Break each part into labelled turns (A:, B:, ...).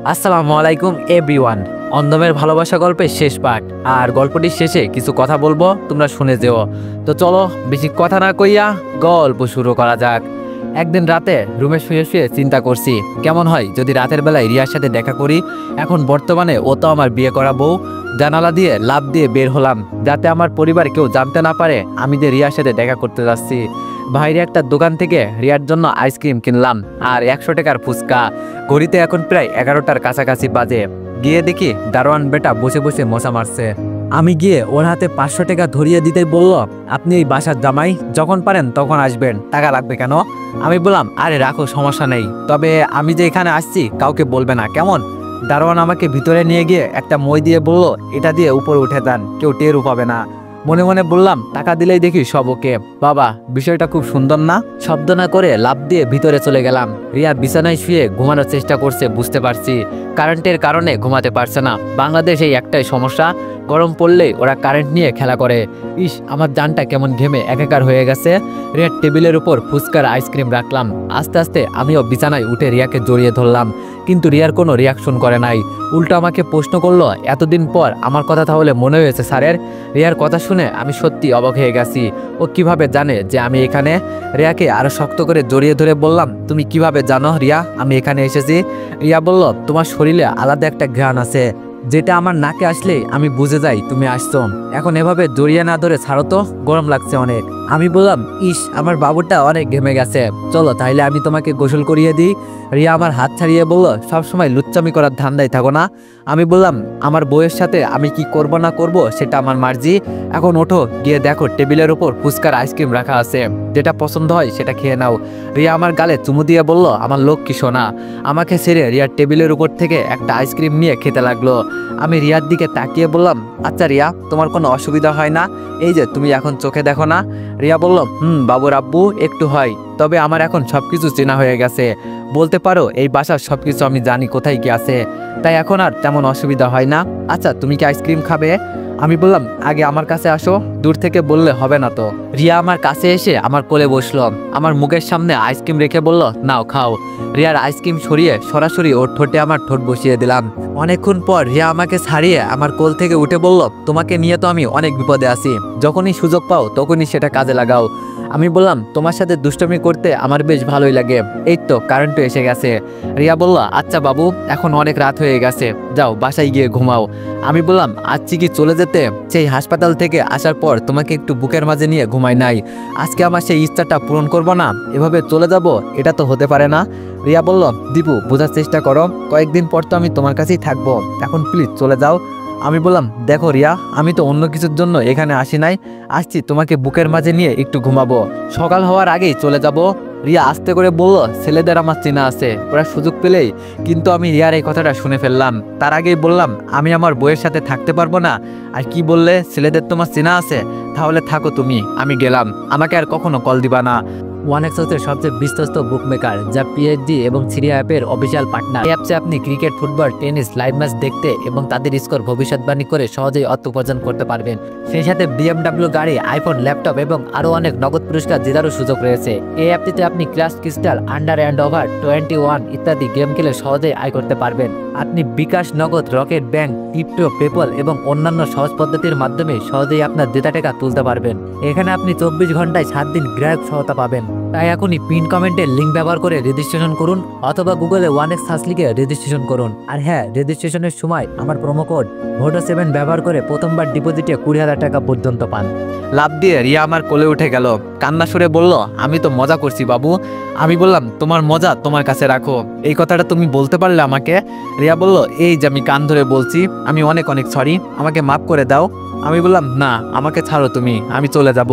A: আসসালামু আলাইকুম এভরিওয়ান। অন্ধমের ভালোবাসা গল্পের শেষ পার্ট, আর গল্পটির শেষে কিছু কথা বলবো, তোমরা শুনে যেও। তো চলো বেশি কথা না কইয়া গল্প শুরু করা যাক। একদিন রাতে রুমে শুয়ে শুয়ে চিন্তা করছি, কেমন হয় যদি রাতের বেলায় রিয়ার সাথে দেখা করি। এখন বর্তমানে ও তো আমার বিয়ে করা বউ। জানালা দিয়ে লাফ দিয়ে বের হলাম, যাতে আমার পরিবার কেউ জানতে না পারে আমি যে রিয়ার সাথে দেখা করতে যাচ্ছি। বাইরে একটা দোকান থেকে রিয়ার জন্য আইসক্রিম কিনলাম আর 100 টাকার ফুচকা। ঘড়িতে এখন প্রায় 11টার কাছাকাছি বাজে। গিয়ে দেখি দারোয়ান বেটা বসে বসে মশা মারছে। আমি গিয়ে ওর হাতে 500 টাকা ধরিয়ে দিতেই বলল, আপনি এই বাসার জামাই, যখন পারেন তখন আসবেন, টাকা লাগবে কেন? আমি বললাম, আরে রাখো, সমস্যা নেই, তবে আমি যে এখানে আসছি কাউকে বলবে না, কেমন? দারোয়ান আমাকে ভিতরে নিয়ে গিয়ে একটা মই দিয়ে বলল, এটা দিয়ে উপরে উঠে যান, কেউ টেরও পাবে না। মনে মনে বললাম, টাকা দিলেই দেখি সব ওকে। বাবা, বিষয়টা খুব সুন্দর না? শব্দ না করে লাফ দিয়ে ভিতরে চলে গেলাম। রিয়া বিছানায় শুয়ে ঘুমানোর চেষ্টা করছে, বুঝতে পারছি কারেন্টের কারণে ঘুমাতে পারছে না। বাংলাদেশে একটাই সমস্যা, গরম পড়লেই ওরা কারেন্ট নিয়ে খেলা করে। ইস, আমার জানটা কেমন ঘেমে একাকার হয়ে গেছে। রিয়ার টেবিলের উপর ফুচকার আইসক্রিম রাখলাম। আস্তে আস্তে আমিও বিছানায় উঠে রিয়াকে জড়িয়ে ধরলাম, কিন্তু রিয়ার কোনো রিয়াকশন করে নাই। উল্টো আমাকে প্রশ্ন করলো, এতদিন পর আমার কথা তাহলে মনে হয়েছে স্যারের? রিয়ার কথা শুনে আমি সত্যি অবাক হয়ে গেছি। ও কিভাবে জানে যে আমি এখানে? রিয়াকে আরো শক্ত করে জড়িয়ে ধরে বললাম, তুমি কিভাবে জানো রিয়া আমি এখানে এসেছি? রিয়া বলল, তোমার শরীরে আলাদা একটা ঘ্রাণ আছে, যেটা আমার নাকে আসলে আমি বুঝে যাই তুমি আসছো। এখন এভাবে জড়িয়ে না ধরে ছাড়ো তো, গরম লাগছে অনেক। আমি বললাম, ইস, আমার বাবুটা অনেক ঘেমে গেছে, চলো তাইলে আমি তোমাকে গোসল করিয়ে দিই। রিয়া আমার হাত ছাড়িয়ে বলল, সবসময় লুচ্চামি করার ধান্দায় থাকো না। আমি বললাম, আমার বউয়ের সাথে আমি কি করব না করব সেটা আমার মার্জি। এখন ওঠো, গিয়ে দেখো টেবিলের উপর ফুচকার আইসক্রিম রাখা আছে, যেটা পছন্দ হয় সেটা খেয়ে নাও। রিয়া আমার গালে চুমু দিয়ে বলল, আমার লক্ষ্মী সোনা। আমাকে ছেড়ে রিয়ার টেবিলের উপর থেকে একটা আইসক্রিম নিয়ে খেতে লাগলো। আমি রিয়ার দিকে তাকিয়ে বললাম, আচ্ছা রিয়া, তোমার কোনো অসুবিধা হয় না? এই যে তুমি এখন চোখে দেখো না। রিয়া বলল, বাবুর আব্বু, একটু হয়, তবে আমার এখন সবকিছু চেনা হয়ে গেছে। বলতে পারো এই বাসার সবকিছু আমি জানি কোথায় কি আছে, তাই এখন আর তেমন অসুবিধা হয় না। আচ্ছা, তুমি কি আইসক্রিম খাবে? আমি বললাম, আগে আমার কাছে আসো, দূর থেকে বললে হবে না তো। রিয়া আমার কাছে এসে আমার কোলে বসলো, আমার মুখের সামনে আইসক্রিম রেখে বলল, নাও খাও। রিয়ার আইসক্রিম সরিয়ে সরাসরি ওর ঠোঁটে আমার ঠোঁট বসিয়ে দিলাম। অনেকক্ষণ পর রিয়া আমাকে ছাড়িয়ে আমার কোল থেকে উঠে বলল, তোমাকে নিয়ে তো আমি অনেক বিপদে আছি, যখনই সুযোগ পাও তখনই সেটা কাজে লাগাও। আমি বললাম, তোমার সাথে দুষ্টমি করতে আমার বেশ ভালোই লাগে। এই তো কারেন্টও এসে গেছে। রিয়া বলল, আচ্ছা বাবু, এখন অনেক রাত হয়ে গেছে, যাও বাসায় গিয়ে ঘুমাও। আমি বললাম, আজকে কি চলে যেতে? সেই হাসপাতাল থেকে আসার পর তোমাকে একটু বুকের মাঝে নিয়ে ঘুমাই নাই, আজকে আমার সেই ইচ্ছাটা পূরণ করবো না? এভাবে চলে যাব, এটা তো হতে পারে না। রিয়া বলল, দীপু, বোঝার চেষ্টা করো, কয়েকদিন পর তো আমি তোমার কাছেই থাকবো, এখন প্লিজ চলে যাও। আমি বললাম, দেখো রিয়া, আমি তো অন্য কিছুর জন্য এখানে আসি নাই, আসছি তোমাকে বুকের মাঝে নিয়ে একটু ঘুমাবো, সকাল হওয়ার আগেই চলে যাব। রিয়া আস্তে করে বলল, ছেলেদের আমার চেনা আছে, ওরা সুযোগ পেলেই। কিন্তু আমি রিয়ার এই কথাটা শুনে ফেললাম। তার আগেই বললাম, আমি আমার বউয়ের সাথে থাকতে পারবো না। আর কি বললে, ছেলেদের তোমার চেনা আছে? তাহলে থাকো তুমি, আমি গেলাম, আমাকে আর কখনো কল দিবা না। ওয়ানএক্সের সবচেয়ে বিশ্বস্ত বুকমেকার, যা পিএইচডি এবং সিরিয়া অ্যাপের অফিসিয়াল পার্টনার। এই অ্যাপসে আপনি cricket, football, tennis live match দেখতে এবং তাদের স্কোর ভবিষ্যৎবাণী করে সহজেই অর্থ উপার্জন করতে পারবেন। সেই সাথে বিএমডব্লিউ গাড়ি, আইফোন, ল্যাপটপ এবং আরও অনেক নগদ পুরস্কার জেতারও সুযোগ রয়েছে। এই অ্যাপটিতে আপনি class crystal, under and over 21 ইত্যাদি গেম খেলে সহজেই আয় করতে পারবেন। আপনি বিকাশ, নগদ, রকেট ব্যাংক, ক্রিপ্টো, পেপল এবং অন্যান্য সহজ পদ্ধতির মাধ্যমে সহজেই আপনার জেতা টাকা তুলতে পারবেন। এখানে আপনি 24 ঘন্টায় 7 দিন গ্রাহক সহায়তা পাবেন। তাই এখনই পিন কমেন্টের লিঙ্ক ব্যবহার করে রেজিস্ট্রেশন করুন, অথবা গুগলে 1x সার্চ লিখে রেজিস্ট্রেশন করুন। আর হ্যাঁ, রেজিস্ট্রেশনের সময় আমার প্রোমো কোড VOTO7 ব্যবহার করে প্রথমবার ডিপোজিটে 20,000 টাকা পর্যন্ত পান। লাভ দিয়ে রিয়া আমার কোলে উঠে গেল, কান্না সুরে বলল, আমি তো মজা করছি বাবু। আমি বললাম, তোমার মজা তোমার কাছে রাখো, এই কথাটা তুমি বলতে পারলে আমাকে? রিয়া বলল, এই যে আমি কান ধরে বলছি, আমি অনেক অনেক সরি, আমাকে মাফ করে দাও। আমি বললাম, না, আমাকে ছাড়ো তুমি, আমি চলে যাব।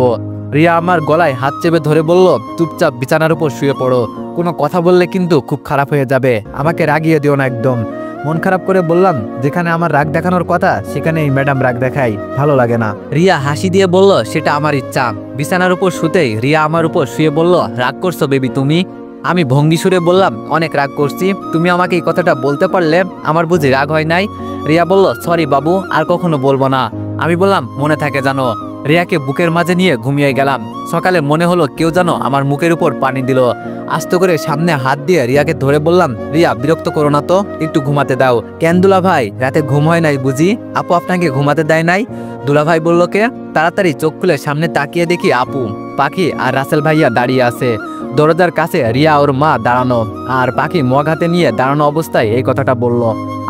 A: রিয়া আমার গলায় হাত চেপে ধরে বলল, চুপচাপ বিছানার উপর শুয়ে পড়ো, কোনো কথা বললে কিন্তু খুব খারাপ হয়ে যাবে, আমাকে রাগিয়ে দিও না একদম। মন খারাপ করে বললাম, যেখানে আমার রাগ দেখানোর কথা সেখানে এই ম্যাডাম রাগ দেখাই, ভালো লাগে না। রিয়া হাসি দিয়ে বলল, সেটা আমার ইচ্ছা। বিছানার উপর শুতেই রিয়া আমার উপর শুয়ে বলল, রাগ করছো বেবি তুমি? আমি ভঙ্গি সুরে বললাম, অনেক রাগ করছি, তুমি আমাকে এই কথাটা বলতে পারলে আমার বুঝি রাগ হয় নাই? রিয়া বলল, সরি বাবু, আর কখনো বলবো না। আমি বললাম, মনে থাকে জানো। রিয়াকে বুকের মাঝে নিয়ে ঘুমিয়ে গেলাম। সকালে মনে হলো কেউ যেন আমার মুখের উপর পানি দিল। আস্তে করে সামনে হাত দিয়ে রিয়াকে ধরে বললাম, রিয়া বিরক্ত করো না তো, একটু ঘুমাতে দাও। কেন দুলা ভাই, রাতে ঘুম হয় নাই বুঝি? আপু আপনাকে ঘুমাতে দেয় নাই? দুলা ভাই বলল কে? তাড়াতাড়ি চোখ খুলে সামনে তাকিয়ে দেখি আপু, পাখি আর রাসেল ভাইয়া দাঁড়িয়ে আছে। দরজার কাছে রিয়া ওর মা দাঁড়ানো, আর পাখি মগ হাতে নিয়ে দাঁড়ানো অবস্থায় এই কথাটা বলল।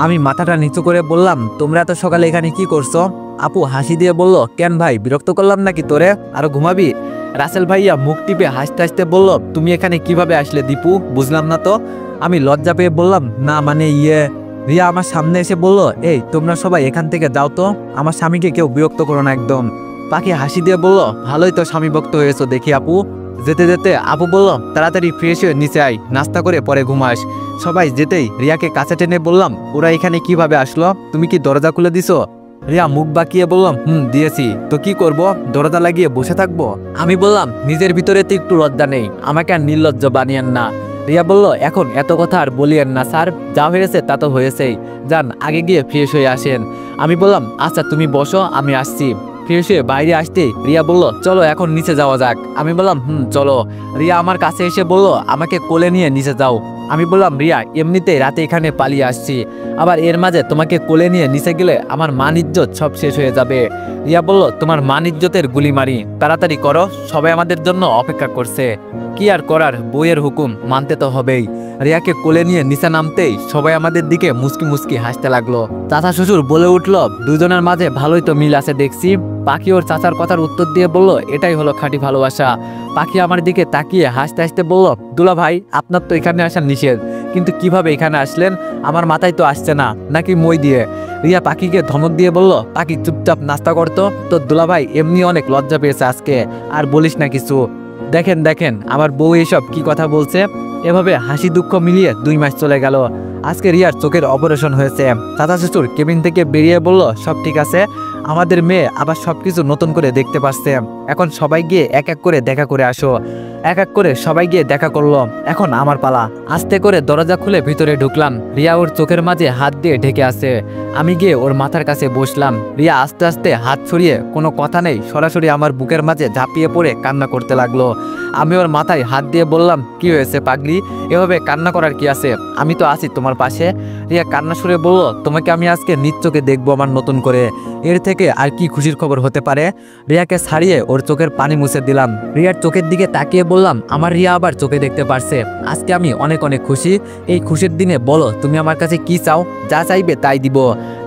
A: আমি মাথাটা নিচু করে বললাম, তোমরা এত সকালে এখানে কি করছো? আপু হাসি দিয়ে বলল, কেন ভাই, বিরক্ত করলাম নাকি তোরে? আরো ঘুমাবি? রাসেল ভাইয়া মুখ টিপে হাসতে হাসতে বলল, তুমি এখানে কিভাবে আসলে দীপু, বুঝলাম না তো। আমি লজ্জা পেয়ে বললাম, না মানে রিয়া আমার সামনে এসে বলল, এই তোমরা সবাই এখান থেকে যাও তো, আমার স্বামীকে কেউ বিরক্ত করো না একদম। পাখি হাসি দিয়ে বলল, ভালোই তো স্বামী ভক্ত হয়েছো দেখি আপু। যেতে যেতে আপু বলল, তাড়াতাড়ি ফ্রেশ হয়ে নিচে আয়, নাস্তা করে পরে ঘুমাস। সবাই যেতেই রিয়াকে কাছে টেনে বললাম, ওরা এখানে কিভাবে আসলো? তুমি কি দরজা খুলে দিছো? রিয়া মুখ বাঁকিয়ে বললাম, দিয়েছি তো কি করব, দরজা লাগিয়ে বসে থাকবো? আমি বললাম, নিজের ভিতরে তো একটু লজ্জা নেই, আমাকে আর নির্লজ্জ বানিয়েন না। রিয়া বলল, এখন এত কথা আর বলিয়েন না স্যার, যা হয়েছে তা তো হয়েছেই, যান আগে গিয়ে ফ্রেশ হয়ে আসেন। আমি বললাম, আচ্ছা তুমি বসো, আমি আসছি। ফ্রেশ হয়ে বাইরে আসতেই রিয়া বলল, চলো এখন নিচে যাওয়া যাক। আমি বললাম, চলো। রিয়া আমার কাছে এসে বলল, আমাকে কোলে নিয়ে নিচে যাও। আমি বললাম, রিয়া এমনিতেই রাতে এখানে পালিয়ে আসছি, আবার এর মাঝে তোমাকে কোলে নিয়ে নিচে গেলে আমার মান ইজ্জত সব শেষ হয়ে যাবে। রিয়া বলল, তোমার মান ইজ্জতের গুলি মারি, তাড়াতাড়ি করো, সবাই আমাদের জন্য অপেক্ষা করছে। কি আর করার, বইয়ের হুকুম মানতে তো হবেই। রিয়াকে কোলে নিয়ে নিচে নামতেই সবাই আমাদের দিকে মুস্কি মুস্কি হাসতে লাগলো। চাচা শ্বশুর বলে উঠল, দুজনের মাঝে ভালোই তো মিল আছে দেখছি। পাখি ওর চাচার কথার উত্তর দিয়ে বলল, এটাই হলো খাঁটি ভালোবাসা। পাখি আমার দিকে তাকিয়ে হাসতে হাসতে বলল, দুলা ভাই আপনার তো এখানে আসা নিষেধ, কিন্তু কিভাবে এখানে আসলেন? আমার মাথায় তো আসছে না, নাকি মই দিয়ে? রিয়া পাখিকে ধমক দিয়ে বলল, পাখি চুপচাপ নাস্তা করতো, তো দুলা ভাই এমনি অনেক লজ্জা পেয়েছে আজকে, আর বলিস না কিছু। দেখেন দেখেন আমার বউ এসব কি কথা বলছে। এভাবে হাসি দুঃখ মিলিয়ে 2 মাস চলে গেল। আজকে রিয়ার চোখের অপারেশন হয়েছে। চাচা শ্বশুর কেবিন থেকে বেরিয়ে বলল, সব ঠিক আছে, আমাদের মেয়ে আবার সবকিছু নতুন করে দেখতে পাচ্ছে। এখন সবাই গিয়ে এক এক করে দেখা করে আসো। এক এক করে সবাই গিয়ে দেখা করলো। এখন আমার পালা। আস্তে করে দরজা খুলে ভিতরে ঢুকলাম। রিয়া ওর চোখের মাঝে হাত দিয়ে ঢেকে আছে। আমি গিয়ে ওর মাথার কাছে বসলাম। রিয়া আস্তে আস্তে হাত ছড়িয়ে, কোনো কথা নেই, সরাসরি আমার বুকের মাঝে ঝাঁপিয়ে পড়ে কান্না করতে লাগলো। আমি ওর মাথায় হাত দিয়ে বললাম, কি হয়েছে পাগলি, এভাবে কান্না করার কি আছে, আমি তো আছি তোমার পাশে। রিয়া কান্না সুরে বলল, তোমাকে আমি আজকে নিজ চোখে দেখবো আমার নতুন করে, এর থেকে আর কি খুশির খবর হতে পারে। রিয়াকে ছাড়িয়ে ওর চোখের পানি মুছে দিলাম। রিয়ার চোখের দিকে তাকিয়ে বললাম, আমার রিয়া আবার চোখে দেখতে পারছে, আজকে আমি অনেক অনেক খুশি। এই খুশির দিনে বলো তুমি আমার কাছে কি চাও, যা চাইবে তাই দিব।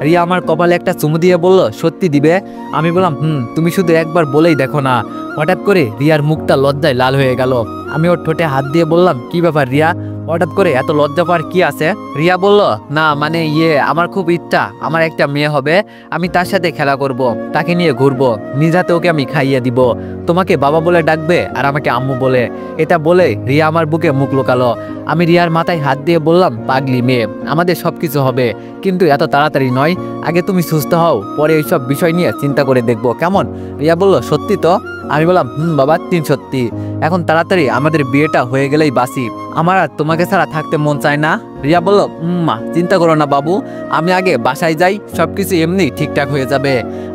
A: রিয়া আমার কপালে একটা চুমু দিয়ে বলল, সত্যি দিবে? আমি বললাম, তুমি শুধু একবার বলেই দেখো না। হঠাৎ করে রিয়ার মুখটা লজ্জায় লাল হয়ে গেল। আমি ওর ঠোঁটে হাত দিয়ে বললাম, কি ব্যাপার রিয়া, হঠাৎ করে এত লজ্জা পাওয়ার কি আছে? রিয়া বলল, না মানে আমার খুব ইচ্ছা, আমার একটা মেয়ে হবে, আমি তার সাথে খেলা করব, তাকে নিয়ে ঘুরবো, নিজ হাতে ওকে আমি খাইয়ে দিব, তোমাকে বাবা বলে ডাকবে আর আমাকে আম্মু বলে। এটা বলে রিয়া আমার বুকে মুখ লুকালো। আমি রিয়ার মাথায় হাত দিয়ে বললাম, পাগলি মেয়ে, আমাদের সবকিছু হবে, কিন্তু এত তাড়াতাড়ি নয়, আগে তুমি সুস্থ হও, পরে এইসব বিষয় নিয়ে চিন্তা করে দেখবো, কেমন? রিয়া বলল, সত্যি তো? আমি বললাম, বাবা, সত্যি। এখন তাড়াতাড়ি আমাদের বিয়েটা হয়ে গেলেই বাসি, আমার আর তোমাকে ছাড়া থাকতে মন চায় না। রিয়া বলল, মা চিন্তা করো না বাবু, আমি আগে বাসায় যাই, সবকিছু এমনি ঠিকঠাক হয়ে যাবে।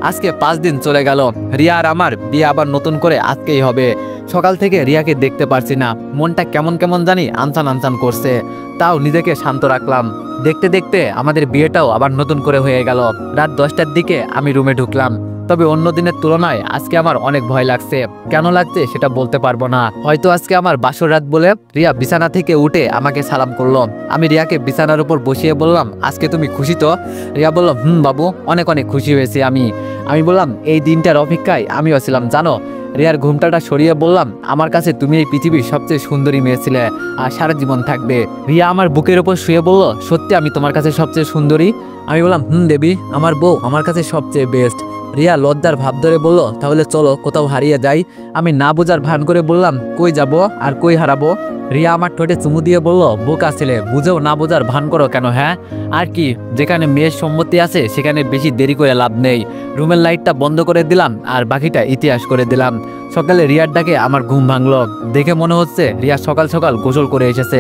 A: আজকে 5 দিন চলে গেল, রিয়া আর আমার বিয়ে আবার নতুন করে আজকেই হবে। সকাল থেকে রিয়াকে দেখতে পারছি না, মনটা কেমন কেমন জানি আনচান আনচান করছে, তাও নিজেকে শান্ত রাখলাম। দেখতে দেখতে আমাদের বিয়েটাও আবার নতুন করে হয়ে গেল। রাত 10টার দিকে আমি রুমে ঢুকলাম। তবে অন্য দিনের তুলনায় আজকে আমার অনেক ভয় লাগছে। কেন লাগছে সেটা বলতে পারবো না, হয়তো আজকে আমার বাসর রাত বলে। রিয়া বিছানা থেকে উঠে আমাকে সালাম করলো। আমি রিয়াকে বিছানার উপর বসিয়ে বললাম, আজকে তুমি খুশি তো? রিয়া বলল, বাবু, অনেক অনেক খুশি হয়েছি আমি বললাম, এই দিনটার অপেক্ষায় আমিও ছিলাম জানো। রিয়ার ঘুমটাটা সরিয়ে বললাম, আমার কাছে তুমি এই পৃথিবীর সবচেয়ে সুন্দরী মেয়ে ছিলে, আর সারা জীবন থাকবে। রিয়া আমার বুকের উপর শুয়ে বলল, সত্যি আমি তোমার কাছে সবচেয়ে সুন্দরী? আমি বললাম, দেবী, আমার বউ আমার কাছে সবচেয়ে বেস্ট। রিয়া লজ্জার ভাব ধরে বলল, তাহলে চলো কোথাও হারিয়ে যাই। আমি না বোঝার ভান করে বললাম, কই যাব আর কই হারাবো? রিয়া আমার ঠোঁটে চুমু দিয়ে বলল, বোকা ছেলে, বুঝেও না বোঝার ভান করো কেন? হ্যাঁ আর কি, যেখানে মেয়ের সম্মতি আছে সেখানে বেশি দেরি করে লাভ নেই। রুমের লাইটটা বন্ধ করে দিলাম আর বাকিটা ইতিহাস করে দিলাম। সকালে রিয়ার ডাকে আমার ঘুম ভাঙলো। দেখে মনে হচ্ছে রিয়া সকাল সকাল গোসল করে এসেছে।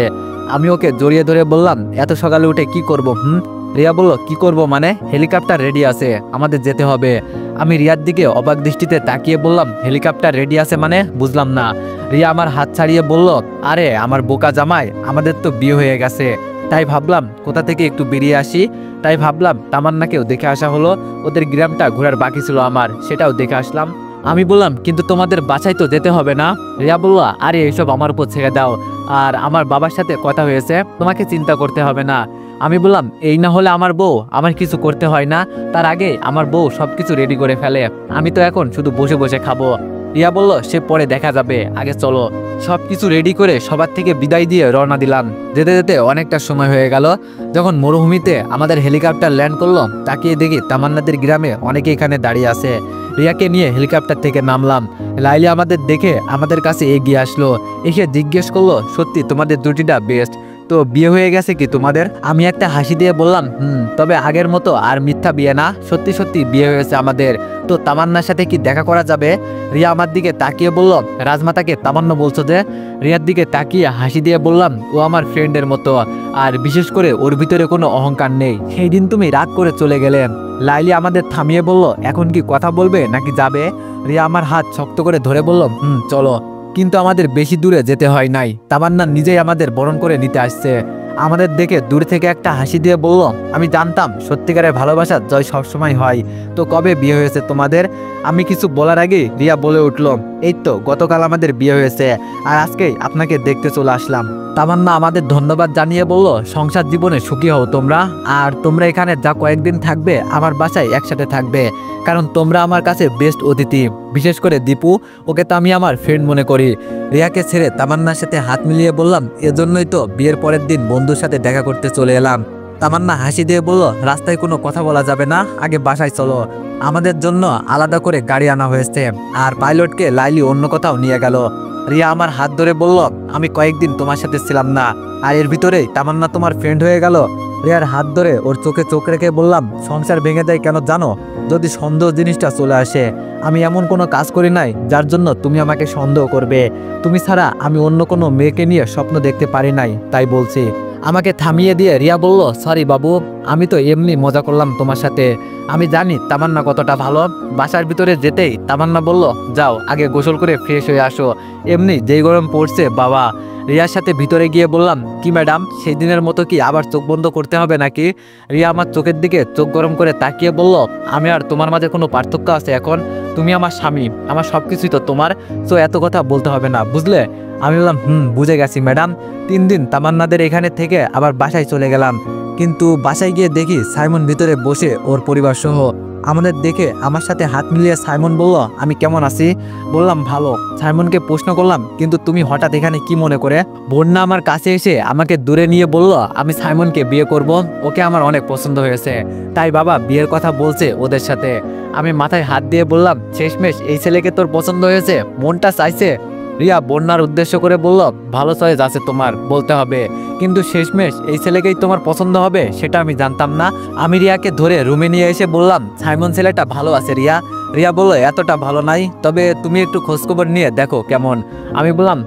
A: আমি ওকে জড়িয়ে ধরে বললাম, এত সকালে উঠে কি করবো? রিয়া বলল, কি করব মানে, হেলিকপ্টার রেডি আছে, আমাদের যেতে হবে। আমি রিয়ার দিকে অবাক দৃষ্টিতে তাকিয়ে বললাম, হেলিকপ্টার রেডি আছে মানে? বুঝলাম না। রিয়া আমার হাত ছাড়িয়ে বলল, আরে আমার বোকা জামাই, আমাদের তো বিয়ে হয়ে গেছে। তাই ভাবলাম কোথা থেকে একটু বেরিয়ে আসি। তাই ভাবলাম তামান্নাকেও দেখে আসা হলো। ওদের গ্রামটা ঘোরার বাকি ছিল আমার, সেটাও দেখে আসলাম। আমি বললাম, কিন্তু তোমাদের বাসায় তো যেতে হবে না? রিয়া বলল, আরে এইসব আমার উপর ছেড়ে দাও, আর আমার বাবার সাথে কথা হয়েছে, তোমাকে চিন্তা করতে হবে না। আমি বললাম, এই না হলে আমার বউ, আমার কিছু করতে হয় না? তার আগে আমার বউ সবকিছু রেডি করে ফেলে, আমি তো এখন শুধু বসে বসে খাবো। রিয়া বলল, সে পরে দেখা যাবে, আগে চলো। সবকিছু রেডি করে সবার থেকে বিদায় দিয়ে রওনা দিলাম। যেতে যেতে অনেকটা সময় হয়ে গেল। যখন মরুভূমিতে আমাদের হেলিকপ্টার ল্যান্ড করলো, তাকিয়ে দেখি তামান্নাদের গ্রামে অনেকে এখানে দাঁড়িয়ে আছে। রিয়াকে নিয়ে হেলিকপ্টার থেকে নামলাম। লাইলি আমাদের দেখে আমাদের কাছে এগিয়ে আসলো, এসে জিজ্ঞেস করলো, সত্যি তোমাদের জুটিটা বেস্ট তো? বিয়ে হয়ে গেছে কি তোমাদের? আমি একটা হাসি দিয়ে বললাম, তবে আগের মতো আর মিথ্যা বিয়ে না, সত্যি সত্যি বিয়ে হয়েছে আমাদের। তো তামান্নার সাথে কি দেখা করা যাবে? রিয়া আমার দিকে তাকিয়ে বলল, রাজমাতাকে তামান্না বলছো যে? রিয়ার দিকে তাকিয়ে হাসি দিয়ে বললাম, ও আমার ফ্রেন্ডের মতো, আর বিশেষ করে ওর ভিতরে কোনো অহংকার নেই। সেই দিন তুমি রাগ করে চলে গেলে। লাইলি আমাদের থামিয়ে বলল, এখন কি কথা বলবে নাকি যাবে? রিয়া আমার হাত শক্ত করে ধরে বলল, চলো। কিন্তু আমাদের বেশি দূরে যেতে হয় নাই, তামান্না নিজেই আমাদের বরণ করে নিতে আসছে। আমাদের দেখে দূর থেকে একটা হাসি দিয়ে বলল, আমি জানতাম সত্যিকারের ভালোবাসার জয় সবসময় হয়। তো কবে বিয়ে হয়েছে তোমাদের? আমি কিছু বলার আগে রিয়া বলে উঠল, এই তো গতকাল আমাদের বিয়ে হয়েছে, আর আজকেই আপনাকে দেখতে চলে আসলাম। তামান্না আমাদের ধন্যবাদ জানিয়ে বলল, সংসার জীবনে সুখী হও তোমরা, আর তোমরা এখানে যা কয়েকদিন থাকবে আমার বাসায় একসাথে থাকবে, কারণ তোমরা আমার কাছে বেস্ট অতিথি। বিশেষ করে দীপু, ওকে তো আমি আমার ফ্রেন্ড মনে করি। রিয়াকে ছেড়ে তামান্নার সাথে হাত মিলিয়ে বললাম, এজন্যই তো বিয়ের পরের দিন বন্ধুর সাথে দেখা করতে চলে এলাম। তামান্না হাসি দিয়ে বলল, রাস্তায় কোনো কথা বলা যাবে না, আগে বাসায় চলো। আমাদের জন্য আলাদা করে গাড়ি আনা হয়েছে, আর পাইলটকে লাইলি অন্য কোথাও নিয়ে গেল। রিয়া আমার হাত ধরে বলল, আমি কয়েকদিন তোমার সাথে ছিলাম না, আর এর ভিতরেই তামান্না তোমার ফ্রেন্ড হয়ে গেল। রিয়ার হাত ধরে ওর চোখে চোখ রেখে বললাম, সংসার ভেঙে দেয় কেন জানো? যদি সন্দেহ জিনিসটা চলে আসে। আমি এমন কোনো কাজ করি নাই যার জন্য তুমি আমাকে সন্দেহ করবে। তুমি ছাড়া আমি অন্য কোনো মেয়েকে নিয়ে স্বপ্ন দেখতে পারি নাই, তাই বলছি। আমাকে থামিয়ে দিয়ে রিয়া বলল, সরি বাবু, আমি তো এমনি মজা করলাম তোমার সাথে। আমি জানি তামান্না কতটা ভালো। বাসার ভিতরে যেতেই তামান্না বলল, যাও আগে গোসল করে ফ্রেশ হয়ে আসো, এমনি যেই গরম পড়ছে বাবা। রিয়ার সাথে ভিতরে গিয়ে বললাম, কি ম্যাডাম, সেই দিনের মতো কি আবার চোখ বন্ধ করতে হবে নাকি? রিয়া আমার চোখের দিকে চোখ গরম করে তাকিয়ে বলল, আমি আর তোমার মাঝে কোনো পার্থক্য আছে এখন? তুমি আমার স্বামী, আমার সব কিছুই তো তোমার, তো এত কথা বলতে হবে না, বুঝলে? আমি বললাম, বুঝে গেছি ম্যাডাম। 3 দিন তামান্নাদের এখানে থেকে আবার বাসায় চলে গেলাম, কিন্তু বাসায় গিয়ে দেখি সাইমন ভিতরে বসে ওর পরিবার সহ। আমাদের দেখে আমার সাথে হাত মিলিয়ে সাইমন বলল, আমি কেমন আছি? বললাম, ভালো। সাইমনকে প্রশ্ন করলাম, কিন্তু তুমি হঠাৎ এখানে কি মনে করে? বন্যা আমার কাছে এসে আমাকে দূরে নিয়ে বলল, আমি সাইমনকে বিয়ে করব, ওকে আমার অনেক পছন্দ হয়েছে, তাই বাবা বিয়ের কথা বলছে ওদের সাথে। আমি মাথায় হাত দিয়ে বললাম, শেষমেশ এই ছেলেকে তোর পছন্দ হয়েছে, মনটা চাইছে? রিয়া বন্যার উদ্দেশ্য করে বলল, ভালো চয়েস আছে তোমার, বলতে হবে, কিন্তু শেষমেশ এই ছেলেকেই তোমার পছন্দ হবে সেটা আমি জানতাম না। আমি রিয়াকে ধরে রুমে নিয়ে এসে বললাম, সাইমন ছেলেটা ভালো আছে রিয়া। রিয়া বলল, এতটা ভালো নাই, তবে তুমি একটু খোঁজখবর নিয়ে দেখো কেমন। আমি বললাম,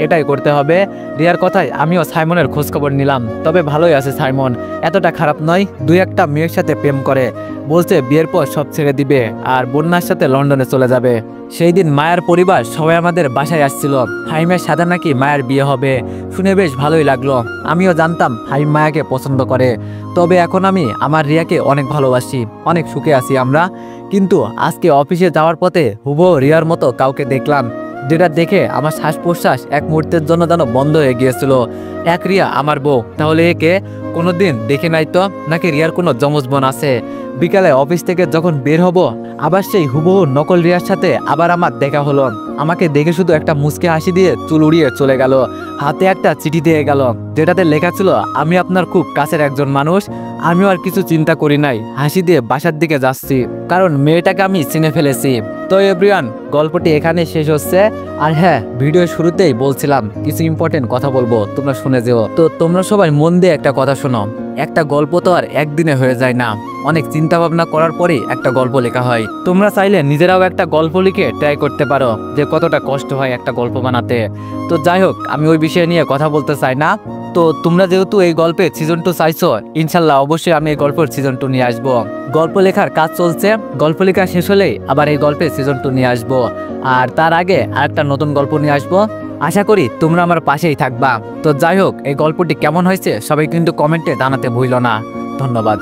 A: এটাই করতে হবে। রিয়ার কথায় আমিও সাইমনের খোঁজখবর নিলাম, তবে ভালোই আছে সাইমন, এতটা খারাপ নয়। 2-1টা মেয়ের সাথে প্রেম করে, বলছে বিয়ের পর সব ছেড়ে দিবে আর বন্যার সাথে লন্ডনে চলে যাবে। সেই দিন মায়ের পরিবার সবাই আমাদের বাসায় আসছিল। হাইমের সাথে নাকি মায়ের বিয়ে হবে, শুনে বেশ ভালোই লাগলো। আমিও জানতাম হাইম মায়াকে পছন্দ করে, তবে এখন আমি আমার রিয়াকে অনেক ভালোবাসি, অনেক সুখে আছি আমরা। কিন্তু আজকে অফিসে যাওয়ার পথে হুবহু রিয়ার মতো কাউকে দেখলাম, যেটা দেখে আমার শ্বাস প্রশ্বাস এক মুহূর্তের জন্য যেন বন্ধ হয়ে গিয়েছিল। এক রিয়া আমার বউ, তাহলে একে কোনোদিন দেখে নাই তো, নাকি রিয়ার কোনো যমজ বোন আছে? বিকালে অফিস থেকে যখন বের হব, আবার সেই হুবহু নকল রিয়ার সাথে আবার আমার দেখা হলো। আমাকে দেখে শুধু একটা মুচকে হাসি দিয়ে চুল উড়িয়ে চলে গেল, হাতে একটা চিঠি দিয়ে গেল, যেটাতে লেখা ছিল, আমি আপনার খুব কাছের একজন মানুষ। আমিও আর কিছু চিন্তা করি নাই, হাসি দিয়ে বাসার দিকে যাচ্ছি, কারণ মেয়েটাকে আমি চিনে ফেলেছি। তো এভরিওয়ান, গল্পটি এখানে শেষ হচ্ছে। আর হ্যাঁ, ভিডিওর শুরুতেই বলছিলাম কিছু ইম্পর্টেন্ট কথা বলবো, তোমরা শুনে যেও। তো তোমরা সবাই মন দিয়ে একটা কথা শোনো। একটা গল্প তো আর একদিনে হয়ে যায় না, অনেক চিন্তা ভাবনা করার পরে একটা গল্প লেখা হয়। তোমরা চাইলে নিজেরাও একটা গল্প লিখে ট্রাই করতে পারো যে কতটা কষ্ট হয় একটা গল্প বানাতে। তো যাই হোক, আমি ওই বিষয় নিয়ে কথা বলতে চাই না। তো তোমরা যেহেতু এই গল্পের সিজন 2 চাইছো, ইনশাল্লাহ অবশ্যই আমি এই গল্পের সিজন 2 নিয়ে আসবো। গল্প লেখার কাজ চলছে, গল্প লেখা শেষ হলেই আবার এই গল্পের সিজন 2 নিয়ে আসবো। আর তার আগে আরেকটা নতুন গল্প নিয়ে আসবো। আশা করি তোমরা আমার পাশেই থাকবা। তো যাই হোক, এই গল্পটি কেমন হয়েছে সবাই কিন্তু কমেন্টে জানাতে ভুলো না। ধন্যবাদ।